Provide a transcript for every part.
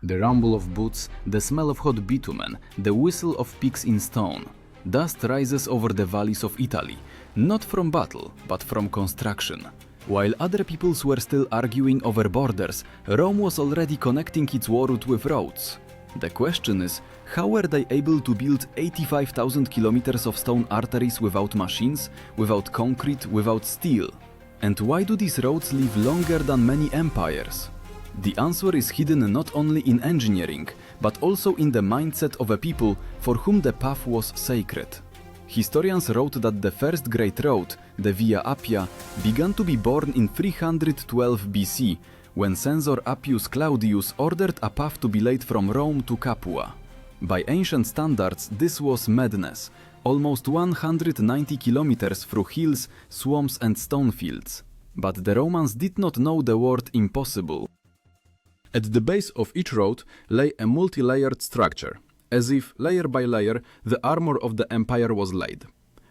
The rumble of boots, the smell of hot bitumen, the whistle of picks in stone. Dust rises over the valleys of Italy, not from battle, but from construction. While other peoples were still arguing over borders, Rome was already connecting its war route with roads. The question is, how were they able to build 85,000 kilometers of stone arteries without machines, without concrete, without steel? And why do these roads live longer than many empires? The answer is hidden not only in engineering, but also in the mindset of a people for whom the path was sacred. Historians wrote that the first great road, the Via Appia, began to be born in 312 BC, when Censor Appius Claudius ordered a path to be laid from Rome to Capua. By ancient standards, this was madness, almost 190 kilometers through hills, swamps and stone fields. But the Romans did not know the word impossible. At the base of each road lay a multi-layered structure, as if, layer by layer, the armor of the empire was laid.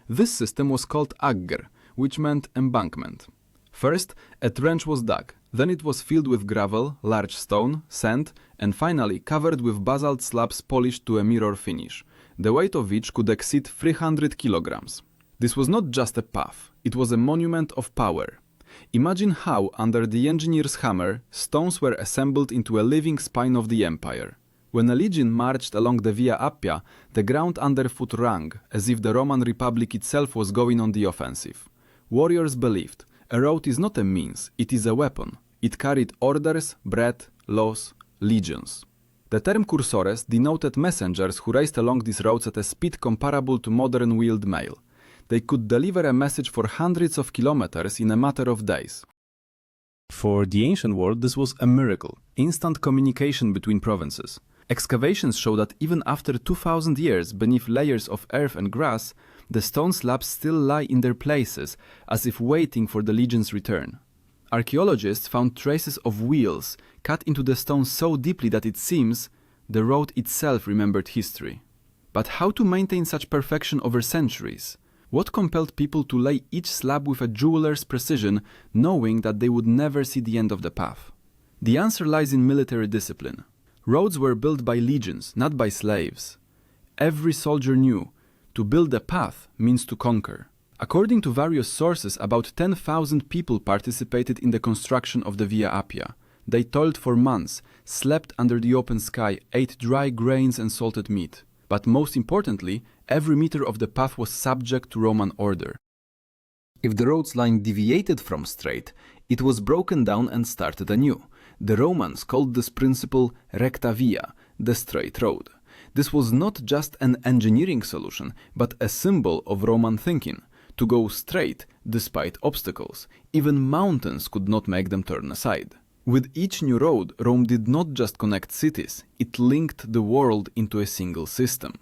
This system was called agger, which meant embankment. First, a trench was dug, then it was filled with gravel, large stone, sand, and finally covered with basalt slabs polished to a mirror finish, the weight of which could exceed 300 kilograms. This was not just a path, it was a monument of power. Imagine how, under the engineer's hammer, stones were assembled into a living spine of the empire. When a legion marched along the Via Appia, the ground underfoot rang, as if the Roman Republic itself was going on the offensive. Warriors believed, a road is not a means, it is a weapon. It carried orders, bread, laws, legions. The term cursores denoted messengers who raced along these roads at a speed comparable to modern wheeled mail. They could deliver a message for hundreds of kilometers in a matter of days. For the ancient world, this was a miracle, instant communication between provinces. Excavations show that even after 2000 years beneath layers of earth and grass, the stone slabs still lie in their places, as if waiting for the legion's return. Archaeologists found traces of wheels cut into the stone so deeply that it seems the road itself remembered history. But how to maintain such perfection over centuries? What compelled people to lay each slab with a jeweler's precision, knowing that they would never see the end of the path? The answer lies in military discipline. Roads were built by legions, not by slaves. Every soldier knew, to build a path means to conquer. According to various sources, about 10,000 people participated in the construction of the Via Appia. They toiled for months, slept under the open sky, ate dry grains and salted meat. But most importantly, every meter of the path was subject to Roman order. If the road's line deviated from straight, it was broken down and started anew. The Romans called this principle recta via, the straight road. This was not just an engineering solution, but a symbol of Roman thinking. To go straight, despite obstacles, even mountains could not make them turn aside. With each new road, Rome did not just connect cities, it linked the world into a single system.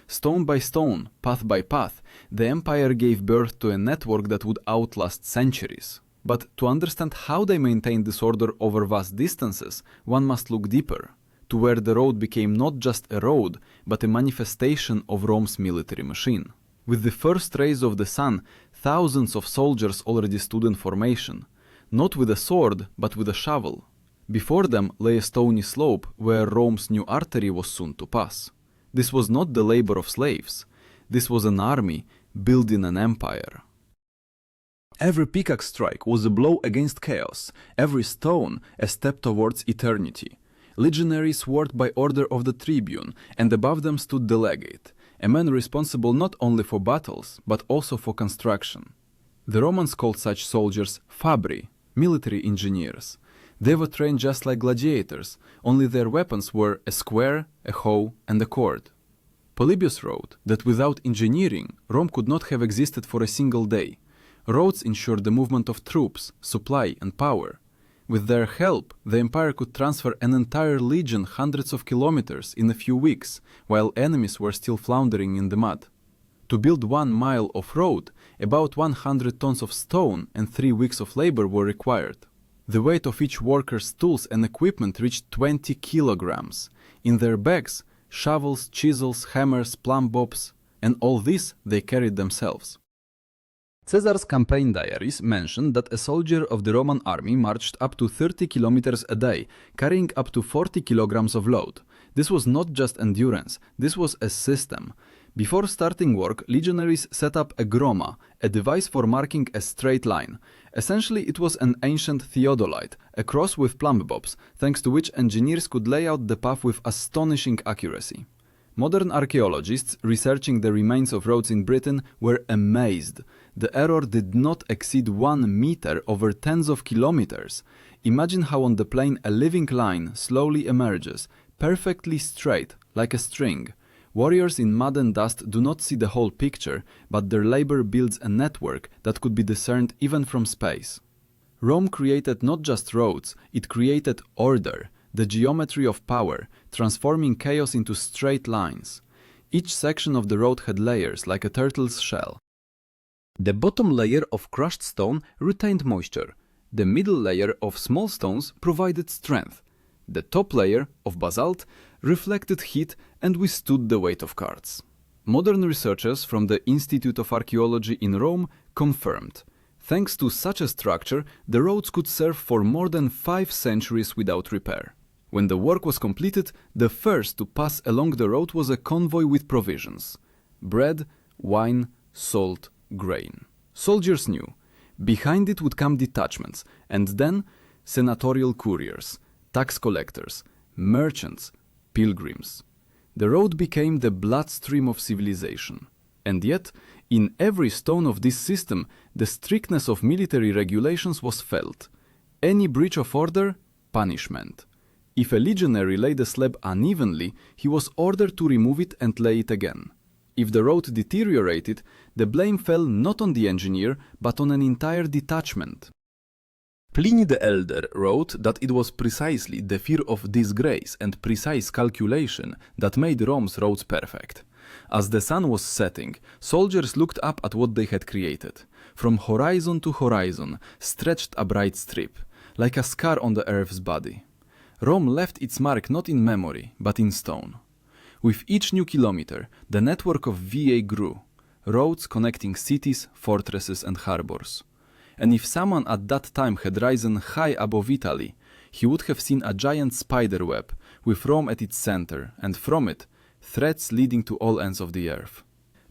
Stone by stone, path by path, the empire gave birth to a network that would outlast centuries. But to understand how they maintained this order over vast distances, one must look deeper, to where the road became not just a road, but a manifestation of Rome's military machine. With the first rays of the sun, thousands of soldiers already stood in formation, not with a sword, but with a shovel. Before them lay a stony slope where Rome's new artery was soon to pass. This was not the labor of slaves. This was an army building an empire. Every pickaxe strike was a blow against chaos, every stone a step towards eternity. Legionaries worked by order of the tribune, and above them stood the legate, a man responsible not only for battles, but also for construction. The Romans called such soldiers fabri, military engineers. They were trained just like gladiators, only their weapons were a square, a hoe, and a cord. Polybius wrote that without engineering, Rome could not have existed for a single day. Roads ensured the movement of troops, supply, and power. With their help, the empire could transfer an entire legion hundreds of kilometers in a few weeks, while enemies were still floundering in the mud. To build 1 mile of road, about 100 tons of stone and 3 weeks of labor were required. The weight of each worker's tools and equipment reached 20 kilograms. In their bags, shovels, chisels, hammers, plumb bobs, and all this they carried themselves. Caesar's campaign diaries mention that a soldier of the Roman army marched up to 30 kilometers a day, carrying up to 40 kilograms of load. This was not just endurance, this was a system. Before starting work, legionaries set up a groma, a device for marking a straight line. Essentially, it was an ancient theodolite, a cross with plumb bobs, thanks to which engineers could lay out the path with astonishing accuracy. Modern archaeologists researching the remains of roads in Britain were amazed. The error did not exceed 1 meter over tens of kilometers. Imagine how on the plain a living line slowly emerges, perfectly straight, like a string. Warriors in mud and dust do not see the whole picture, but their labor builds a network that could be discerned even from space. Rome created not just roads, it created order, the geometry of power, transforming chaos into straight lines. Each section of the road had layers like a turtle's shell. The bottom layer of crushed stone retained moisture. The middle layer of small stones provided strength. The top layer of basalt reflected heat and withstood the weight of carts. Modern researchers from the Institute of Archaeology in Rome confirmed, thanks to such a structure, the roads could serve for more than 5 centuries without repair. When the work was completed, the first to pass along the road was a convoy with provisions: bread, wine, salt, grain. Soldiers knew. Behind it would come detachments, and then senatorial couriers, tax collectors, merchants, pilgrims. The road became the bloodstream of civilization. And yet, in every stone of this system, the strictness of military regulations was felt. Any breach of order, punishment. If a legionary laid a slab unevenly, he was ordered to remove it and lay it again. If the road deteriorated, the blame fell not on the engineer, but on an entire detachment. Pliny the Elder wrote that it was precisely the fear of disgrace and precise calculation that made Rome's roads perfect. As the sun was setting, soldiers looked up at what they had created. From horizon to horizon stretched a bright strip, like a scar on the earth's body. Rome left its mark not in memory, but in stone. With each new kilometer, the network of VA grew, roads connecting cities, fortresses and harbors. And if someone at that time had risen high above Italy, he would have seen a giant spider web, with Rome at its center, and from it, threads leading to all ends of the earth.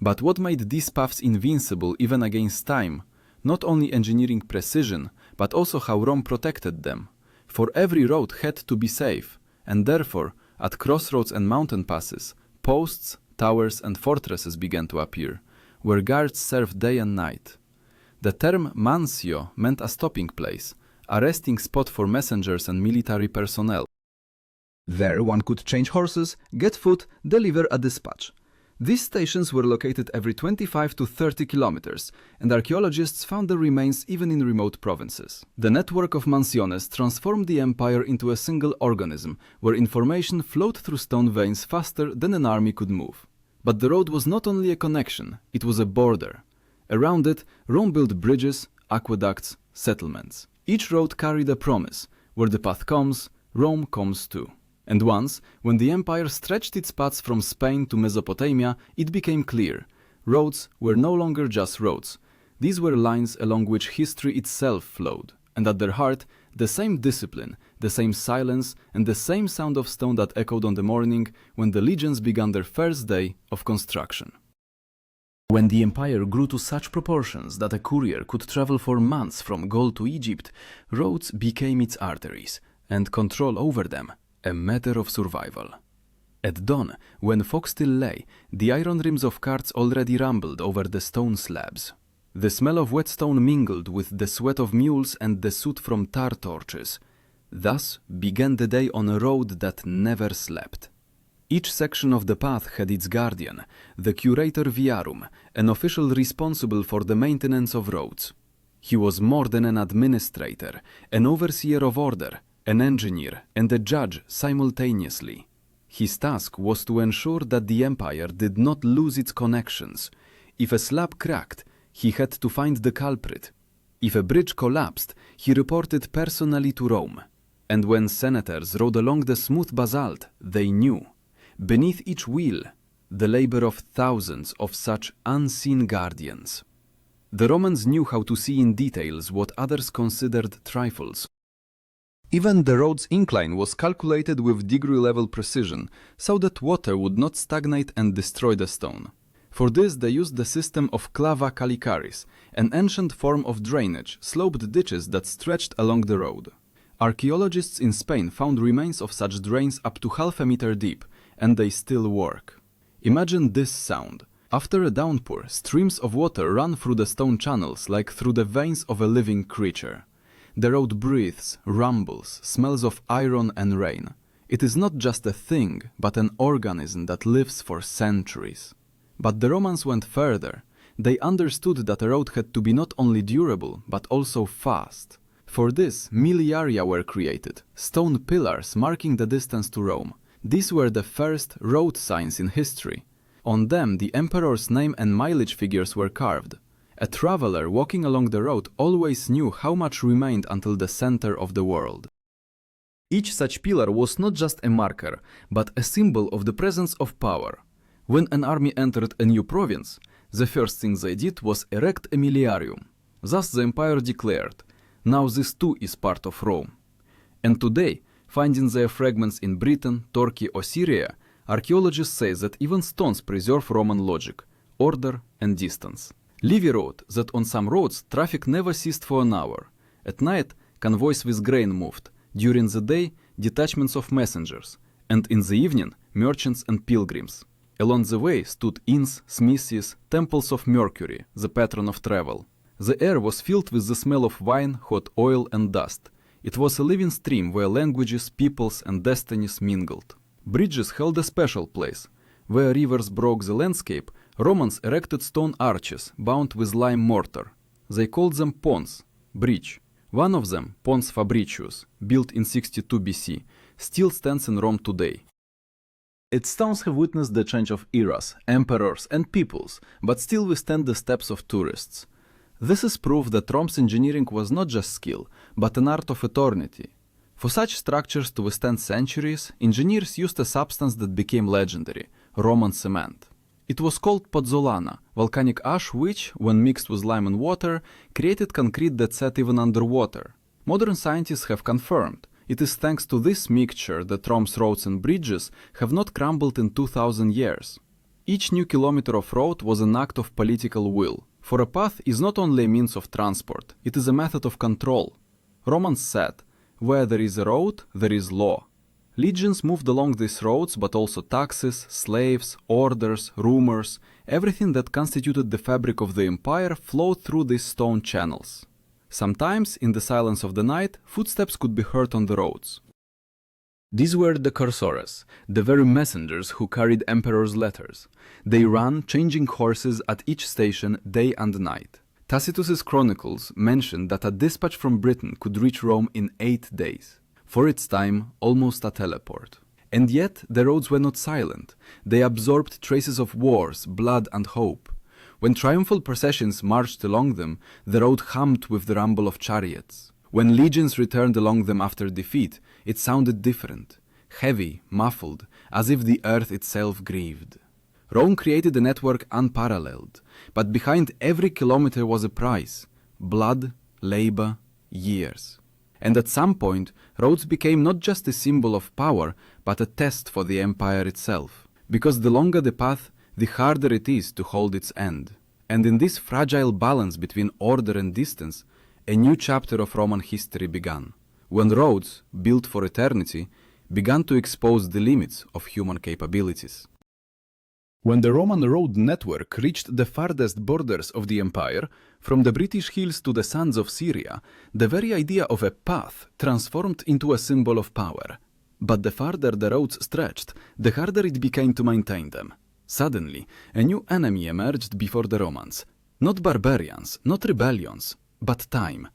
But what made these paths invincible even against time? Not only engineering precision, but also how Rome protected them. For every road had to be safe, and therefore, at crossroads and mountain passes, posts, towers and fortresses began to appear, where guards served day and night. The term mansio meant a stopping place, a resting spot for messengers and military personnel. There one could change horses, get food, deliver a dispatch. These stations were located every 25 to 30 kilometers, and archaeologists found the remains even in remote provinces. The network of mansiones transformed the empire into a single organism, where information flowed through stone veins faster than an army could move. But the road was not only a connection, it was a border. Around it, Rome built bridges, aqueducts, settlements. Each road carried a promise: where the path comes, Rome comes too. And once, when the empire stretched its paths from Spain to Mesopotamia, it became clear. Roads were no longer just roads. These were lines along which history itself flowed, and at their heart, the same discipline, the same silence, and the same sound of stone that echoed on the morning when the legions began their first day of construction. When the empire grew to such proportions that a courier could travel for months from Gaul to Egypt, roads became its arteries, and control over them a matter of survival. At dawn, when fog still lay, the iron rims of carts already rumbled over the stone slabs. The smell of wet stone mingled with the sweat of mules and the soot from tar torches. Thus began the day on a road that never slept. Each section of the path had its guardian, the curator viarum, an official responsible for the maintenance of roads. He was more than an administrator, an overseer of order, an engineer and a judge simultaneously. His task was to ensure that the empire did not lose its connections. If a slab cracked, he had to find the culprit. If a bridge collapsed, he reported personally to Rome. And when senators rode along the smooth basalt, they knew. Beneath each wheel, the labor of thousands of such unseen guardians. The Romans knew how to see in details what others considered trifles. Even the road's incline was calculated with degree-level precision, so that water would not stagnate and destroy the stone. For this they used the system of clava calicaris, an ancient form of drainage, sloped ditches that stretched along the road. Archaeologists in Spain found remains of such drains up to half a meter deep, and they still work. Imagine this sound. After a downpour, streams of water run through the stone channels like through the veins of a living creature. The road breathes, rumbles, smells of iron and rain. It is not just a thing, but an organism that lives for centuries. But the Romans went further. They understood that a road had to be not only durable, but also fast. For this, miliaria were created, stone pillars marking the distance to Rome. These were the first road signs in history. On them, the emperor's name and mileage figures were carved. A traveler walking along the road always knew how much remained until the center of the world. Each such pillar was not just a marker, but a symbol of the presence of power. When an army entered a new province, the first thing they did was erect a miliarium. Thus the empire declared, now this too is part of Rome. And today, finding their fragments in Britain, Turkey or Syria, archaeologists say that even stones preserve Roman logic, order and distance. Livy wrote that on some roads traffic never ceased for an hour. At night, convoys with grain moved. During the day, detachments of messengers. And in the evening, merchants and pilgrims. Along the way stood inns, smithies, temples of Mercury, the patron of travel. The air was filled with the smell of wine, hot oil and dust. It was a living stream where languages, peoples and destinies mingled. Bridges held a special place. Where rivers broke the landscape, Romans erected stone arches bound with lime mortar. They called them pons, bridge. One of them, Pons Fabricius, built in 62 BC, still stands in Rome today. Its stones have witnessed the change of eras, emperors and peoples, but still withstand the steps of tourists. This is proof that Rome's engineering was not just skill, but an art of eternity. For such structures to withstand centuries, engineers used a substance that became legendary, Roman cement. It was called pozzolana, volcanic ash which, when mixed with lime and water, created concrete that sat even underwater. Modern scientists have confirmed it is thanks to this mixture that Rome's roads and bridges have not crumbled in 2000 years. Each new kilometer of road was an act of political will. For a path is not only a means of transport, it is a method of control. Romans said, where there is a road, there is law. Legions moved along these roads, but also taxes, slaves, orders, rumors, everything that constituted the fabric of the empire flowed through these stone channels. Sometimes, in the silence of the night, footsteps could be heard on the roads. These were the cursores, the very messengers who carried emperors' letters. They ran, changing horses at each station day and night. Tacitus's chronicles mention that a dispatch from Britain could reach Rome in 8 days. For its time, almost a teleport. And yet, the roads were not silent. They absorbed traces of wars, blood and hope. When triumphal processions marched along them, the road hummed with the rumble of chariots. When legions returned along them after defeat, it sounded different, heavy, muffled, as if the earth itself grieved. Rome created a network unparalleled, but behind every kilometer was a price: blood, labor, years. And at some point, roads became not just a symbol of power, but a test for the empire itself. Because the longer the path, the harder it is to hold its end. And in this fragile balance between order and distance, a new chapter of Roman history began, when roads, built for eternity, began to expose the limits of human capabilities. When the Roman road network reached the farthest borders of the empire, from the British hills to the sands of Syria, the very idea of a path transformed into a symbol of power. But the farther the roads stretched, the harder it became to maintain them. Suddenly, a new enemy emerged before the Romans. Not barbarians, not rebellions, but time.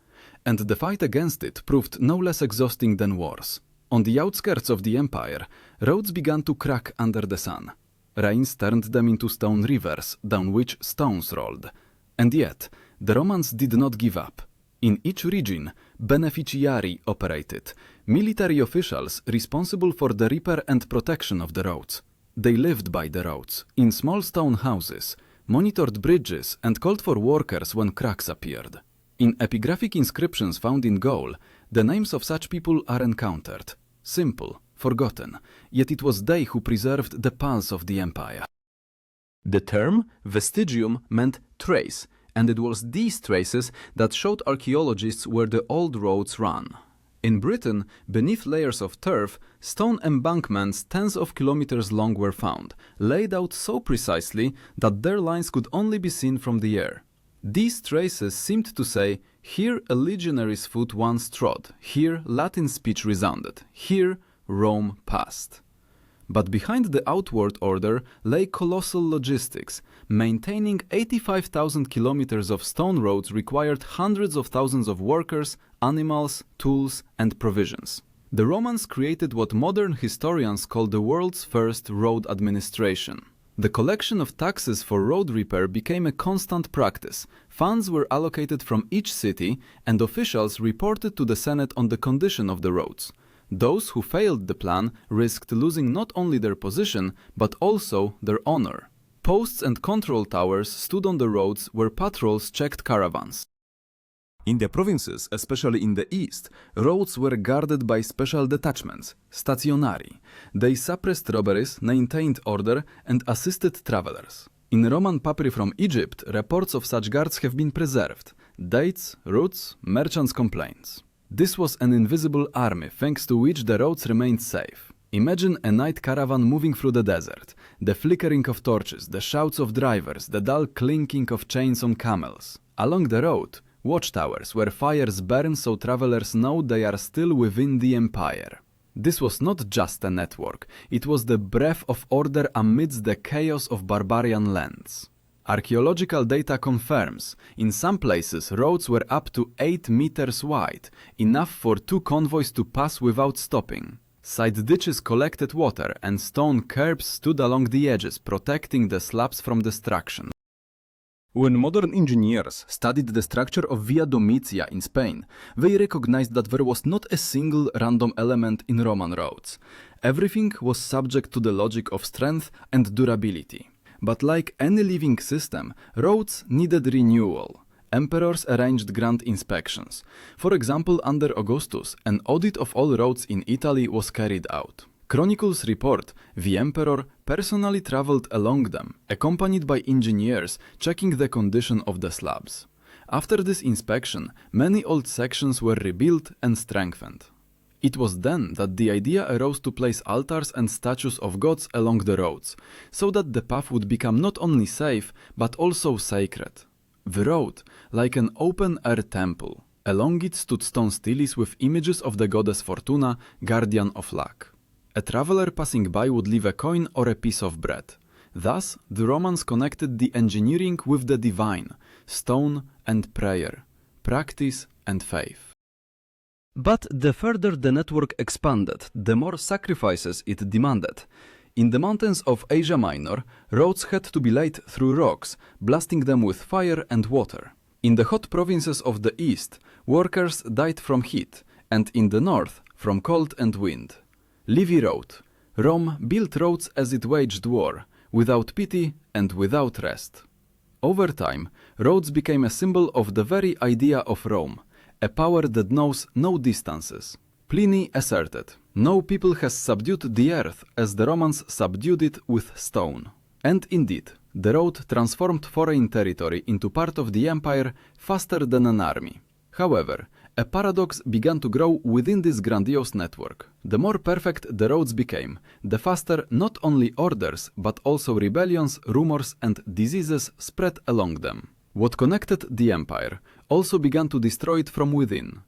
And the fight against it proved no less exhausting than wars. On the outskirts of the empire, roads began to crack under the sun. Rains turned them into stone rivers, down which stones rolled. And yet, the Romans did not give up. In each region, beneficiarii operated, military officials responsible for the repair and protection of the roads. They lived by the roads, in small stone houses, monitored bridges, and called for workers when cracks appeared. In epigraphic inscriptions found in Gaul, the names of such people are encountered. Simple, forgotten, yet it was they who preserved the pulse of the empire. The term vestigium meant trace, and it was these traces that showed archaeologists where the old roads ran. In Britain, beneath layers of turf, stone embankments tens of kilometers long were found, laid out so precisely that their lines could only be seen from the air. These traces seemed to say, here a legionary's foot once trod, here Latin speech resounded, here Rome passed. But behind the outward order lay colossal logistics. Maintaining 85,000 kilometers of stone roads required hundreds of thousands of workers, animals, tools, and provisions. The Romans created what modern historians call the world's first road administration. The collection of taxes for road repair became a constant practice. Funds were allocated from each city, and officials reported to the Senate on the condition of the roads. Those who failed the plan risked losing not only their position, but also their honor. Posts and control towers stood on the roads where patrols checked caravans. In the provinces, especially in the east, roads were guarded by special detachments, stationari. They suppressed robberies, maintained order, and assisted travelers. In Roman papyri from Egypt, reports of such guards have been preserved. Dates, routes, merchants' complaints. This was an invisible army, thanks to which the roads remained safe. Imagine a night caravan moving through the desert. The flickering of torches, the shouts of drivers, the dull clinking of chains on camels. Along the road, watchtowers where fires burn so travelers know they are still within the empire. This was not just a network, it was the breath of order amidst the chaos of barbarian lands. Archaeological data confirms, in some places roads were up to 8 meters wide, enough for 2 convoys to pass without stopping. Side ditches collected water and stone curbs stood along the edges, protecting the slabs from destruction. When modern engineers studied the structure of Via Domitia in Spain, they recognized that there was not a single random element in Roman roads. Everything was subject to the logic of strength and durability. But like any living system, roads needed renewal. Emperors arranged grand inspections. For example, under Augustus, an audit of all roads in Italy was carried out. Chronicles report the emperor personally traveled along them, accompanied by engineers checking the condition of the slabs. After this inspection, many old sections were rebuilt and strengthened. It was then that the idea arose to place altars and statues of gods along the roads, so that the path would become not only safe, but also sacred. The road, like an open-air temple. Along it stood stone steles with images of the goddess Fortuna, guardian of luck. A traveler passing by would leave a coin or a piece of bread. Thus, the Romans connected the engineering with the divine, stone and prayer, practice and faith. But the further the network expanded, the more sacrifices it demanded. In the mountains of Asia Minor, roads had to be laid through rocks, blasting them with fire and water. In the hot provinces of the east, workers died from heat, and in the north, from cold and wind. Livy wrote, Rome built roads as it waged war, without pity and without rest. Over time, roads became a symbol of the very idea of Rome, a power that knows no distances. Pliny asserted, no people has subdued the earth as the Romans subdued it with stone. And indeed, the road transformed foreign territory into part of the empire faster than an army. However, a paradox began to grow within this grandiose network. The more perfect the roads became, the faster not only orders, but also rebellions, rumors, and diseases spread along them. What connected the empire also began to destroy it from within.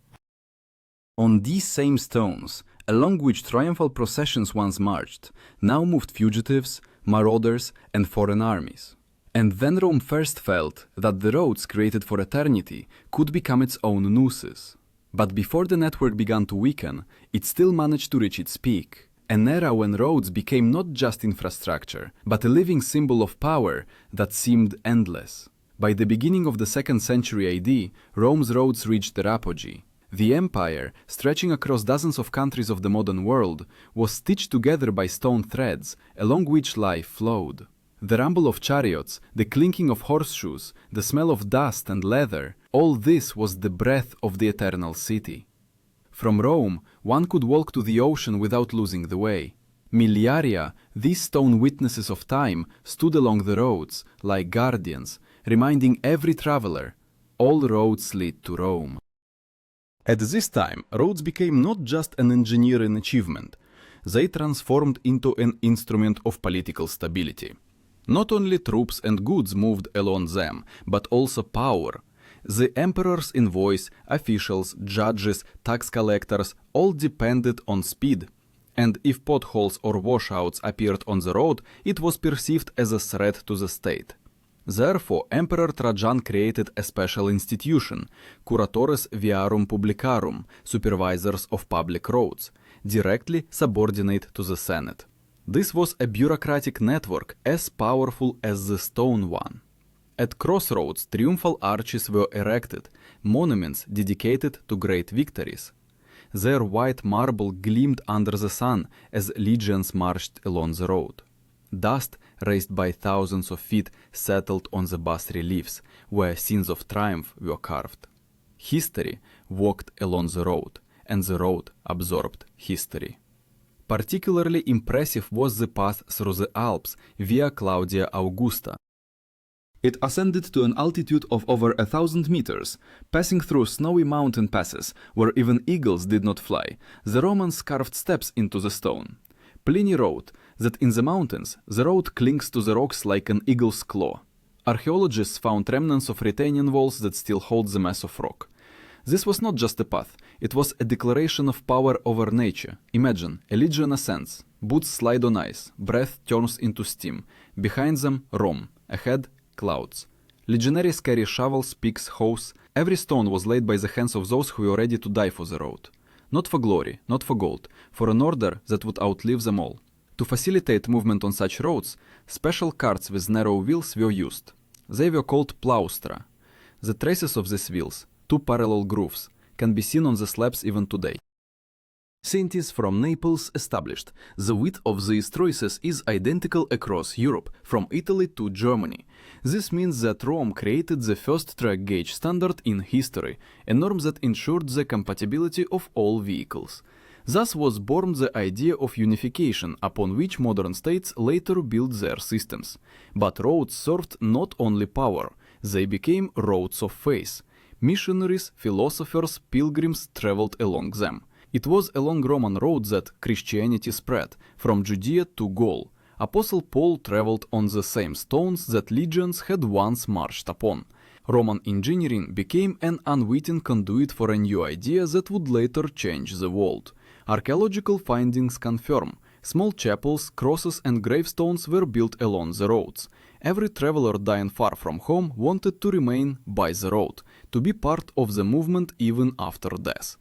On these same stones, along which triumphal processions once marched, now moved fugitives, marauders, and foreign armies. And then Rome first felt that the roads created for eternity could become its own nooses. But before the network began to weaken, it still managed to reach its peak. An era when roads became not just infrastructure, but a living symbol of power that seemed endless. By the beginning of the 2nd century AD, Rome's roads reached their apogee. The empire, stretching across dozens of countries of the modern world, was stitched together by stone threads, along which life flowed. The rumble of chariots, the clinking of horseshoes, the smell of dust and leather, all this was the breath of the eternal city. From Rome, one could walk to the ocean without losing the way. Miliaria, these stone witnesses of time, stood along the roads, like guardians, reminding every traveler, all roads lead to Rome. At this time, roads became not just an engineering achievement, they transformed into an instrument of political stability. Not only troops and goods moved along them, but also power. The emperor's envoys, officials, judges, tax collectors all depended on speed. And if potholes or washouts appeared on the road, it was perceived as a threat to the state. Therefore, Emperor Trajan created a special institution, Curatores Viarum Publicarum, supervisors of public roads, directly subordinate to the Senate. This was a bureaucratic network as powerful as the stone one. At crossroads, triumphal arches were erected, monuments dedicated to great victories. Their white marble gleamed under the sun as legions marched along the road. Dust, raised by thousands of feet, settled on the bas-reliefs, where scenes of triumph were carved. History walked along the road, and the road absorbed history. Particularly impressive was the path through the Alps, Via Claudia Augusta. It ascended to an altitude of over 1,000 meters, passing through snowy mountain passes where even eagles did not fly. The Romans carved steps into the stone. Pliny wrote that in the mountains the road clings to the rocks like an eagle's claw. Archaeologists found remnants of retaining walls that still hold the mass of rock. This was not just a path, it was a declaration of power over nature. Imagine, a legion ascends, boots slide on ice, breath turns into steam. Behind them, Rome. Ahead, clouds. Legionaries carry shovels, picks, hoes. Every stone was laid by the hands of those who were ready to die for the road. Not for glory, not for gold, for an order that would outlive them all. To facilitate movement on such roads, special carts with narrow wheels were used. They were called plaustra. The traces of these wheels, two parallel grooves, can be seen on the slabs even today. Scientists from Naples established the width of these traces is identical across Europe, from Italy to Germany. This means that Rome created the first track gauge standard in history, a norm that ensured the compatibility of all vehicles. Thus was born the idea of unification, upon which modern states later built their systems. But roads served not only power, they became roads of faith. Missionaries, philosophers, pilgrims traveled along them. It was along Roman roads that Christianity spread, from Judea to Gaul. Apostle Paul traveled on the same stones that legions had once marched upon. Roman engineering became an unwitting conduit for a new idea that would later change the world. Archaeological findings confirm small chapels, crosses and gravestones were built along the roads. Every traveler dying far from home wanted to remain by the road, to be part of the movement even after death.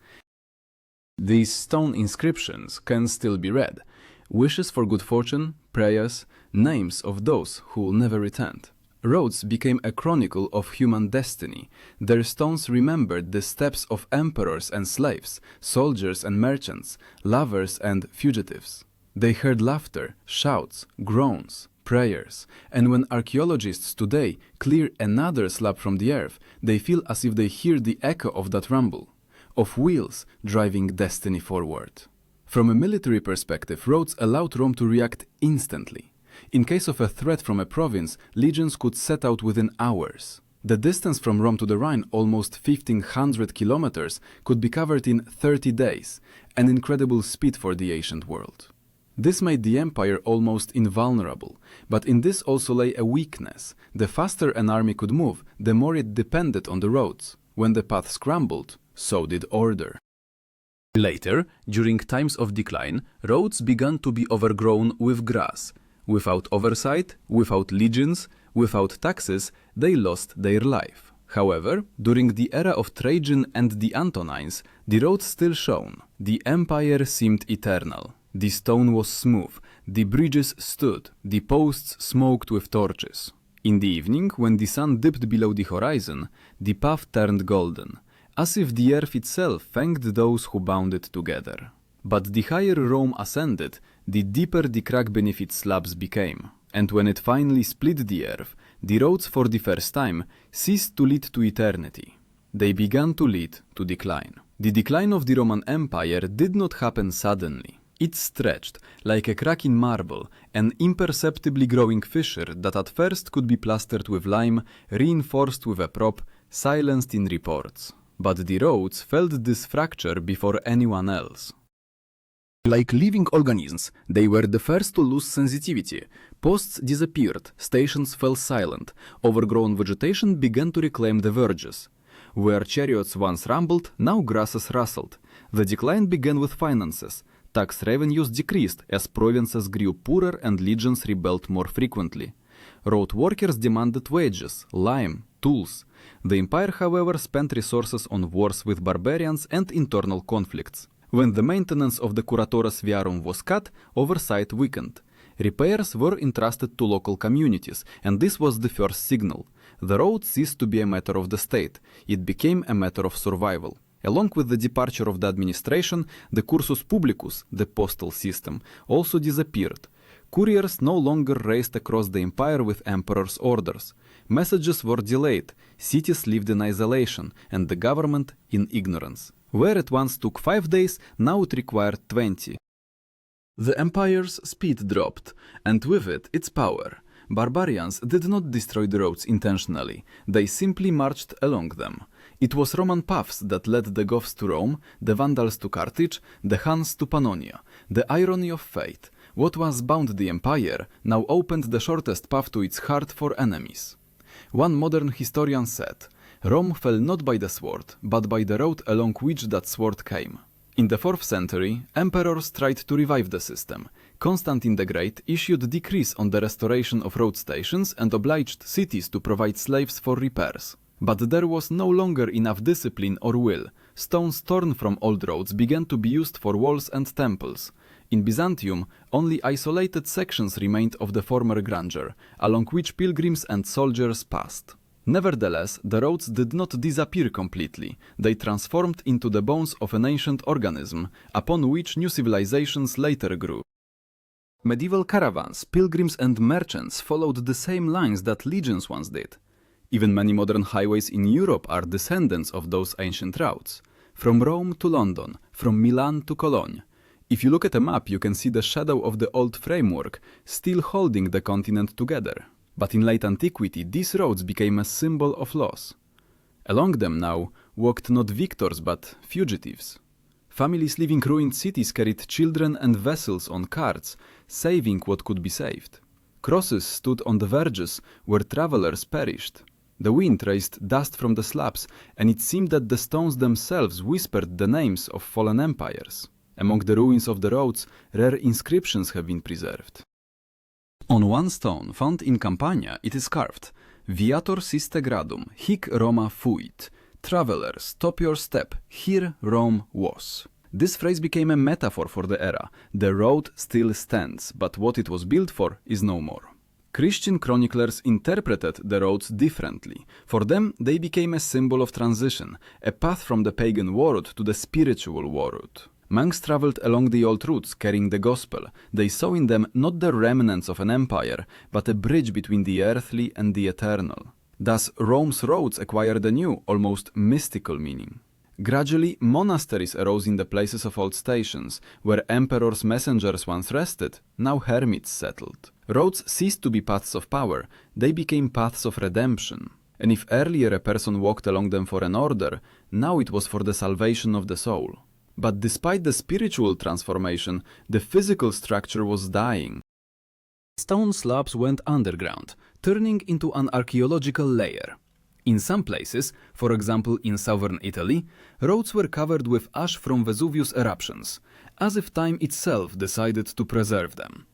These stone inscriptions can still be read. Wishes for good fortune, prayers, names of those who never returned. Roads became a chronicle of human destiny. Their stones remembered the steps of emperors and slaves, soldiers and merchants, lovers and fugitives. They heard laughter, shouts, groans, prayers, and when archaeologists today clear another slab from the earth, they feel as if they hear the echo of that rumble, of wheels driving destiny forward. From a military perspective, roads allowed Rome to react instantly. In case of a threat from a province, legions could set out within hours. The distance from Rome to the Rhine, almost 1,500 kilometers, could be covered in 30 days, an incredible speed for the ancient world. This made the empire almost invulnerable, but in this also lay a weakness. The faster an army could move, the more it depended on the roads. When the path scrambled, so did order. Later, during times of decline, roads began to be overgrown with grass. Without oversight, without legions, without taxes, they lost their life. However, during the era of Trajan and the Antonines, the roads still shone. The empire seemed eternal. The stone was smooth, the bridges stood, the posts smoked with torches. In the evening, when the sun dipped below the horizon, the path turned golden, as if the earth itself thanked those who bound it together. But the higher Rome ascended, the deeper the crack beneath its slabs became. And when it finally split the earth, the roads for the first time ceased to lead to eternity. They began to lead to decline. The decline of the Roman Empire did not happen suddenly. It stretched, like a crack in marble, an imperceptibly growing fissure that at first could be plastered with lime, reinforced with a prop, silenced in reports. But the roads felt this fracture before anyone else. Like living organisms, they were the first to lose sensitivity. Posts disappeared, stations fell silent, overgrown vegetation began to reclaim the verges. Where chariots once rumbled, now grasses rustled. The decline began with finances. Tax revenues decreased as provinces grew poorer and legions rebelled more frequently. Road workers demanded wages, lime, tools. The empire, however, spent resources on wars with barbarians and internal conflicts. When the maintenance of the Curatores Viarum was cut, oversight weakened. Repairs were entrusted to local communities, and this was the first signal. The road ceased to be a matter of the state. It became a matter of survival. Along with the departure of the administration, the cursus publicus, the postal system, also disappeared. Couriers no longer raced across the empire with emperor's orders. Messages were delayed, cities lived in isolation, and the government in ignorance. Where it once took 5 days, now it required 20. The empire's speed dropped, and with it its power. Barbarians did not destroy the roads intentionally, they simply marched along them. It was Roman paths that led the Goths to Rome, the Vandals to Carthage, the Huns to Pannonia. The irony of fate. What once bound the empire now opened the shortest path to its heart for enemies. One modern historian said, Rome fell not by the sword, but by the road along which that sword came. In the 4th century, emperors tried to revive the system. Constantine the Great issued decrees on the restoration of road stations and obliged cities to provide slaves for repairs. But there was no longer enough discipline or will. Stones torn from old roads began to be used for walls and temples. In Byzantium, only isolated sections remained of the former grandeur, along which pilgrims and soldiers passed. Nevertheless, the roads did not disappear completely. They transformed into the bones of an ancient organism, upon which new civilizations later grew. Medieval caravans, pilgrims and merchants followed the same lines that legions once did. Even many modern highways in Europe are descendants of those ancient routes. From Rome to London, from Milan to Cologne. If you look at a map, you can see the shadow of the old framework, still holding the continent together. But in late antiquity, these roads became a symbol of loss. Along them now walked not victors but fugitives. Families leaving ruined cities carried children and vessels on carts, saving what could be saved. Crosses stood on the verges where travelers perished. The wind raised dust from the slabs, and it seemed that the stones themselves whispered the names of fallen empires. Among the ruins of the roads, rare inscriptions have been preserved. On one stone found in Campania it is carved, Viator siste gradum, hic Roma fuit. Traveler, stop your step, here Rome was. This phrase became a metaphor for the era. The road still stands, but what it was built for is no more. Christian chroniclers interpreted the roads differently. For them, they became a symbol of transition, a path from the pagan war route to the spiritual war route. Monks traveled along the old routes carrying the gospel. They saw in them not the remnants of an empire, but a bridge between the earthly and the eternal. Thus, Rome's roads acquired a new, almost mystical meaning. Gradually, monasteries arose in the places of old stations. Where emperors' messengers once rested, now hermits settled. Roads ceased to be paths of power, they became paths of redemption. And if earlier a person walked along them for an order, now it was for the salvation of the soul. But despite the spiritual transformation, the physical structure was dying. Stone slabs went underground, turning into an archaeological layer. In some places, for example in southern Italy, roads were covered with ash from Vesuvius eruptions, as if time itself decided to preserve them.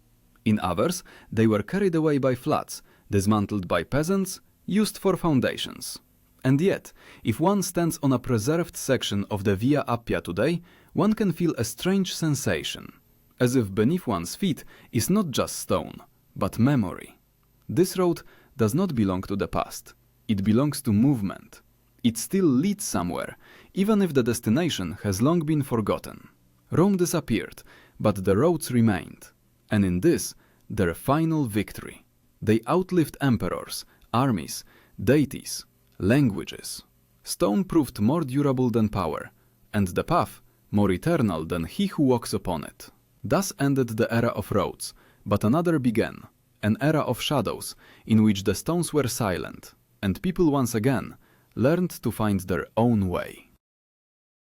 In others, they were carried away by floods, dismantled by peasants, used for foundations. And yet, if one stands on a preserved section of the Via Appia today, one can feel a strange sensation, as if beneath one's feet is not just stone, but memory. This road does not belong to the past. It belongs to movement. It still leads somewhere, even if the destination has long been forgotten. Rome disappeared, but the roads remained, and in this, their final victory. They outlived emperors, armies, deities, languages. Stone proved more durable than power, and the path more eternal than he who walks upon it. Thus ended the era of roads, but another began, an era of shadows, in which the stones were silent, and people once again learned to find their own way.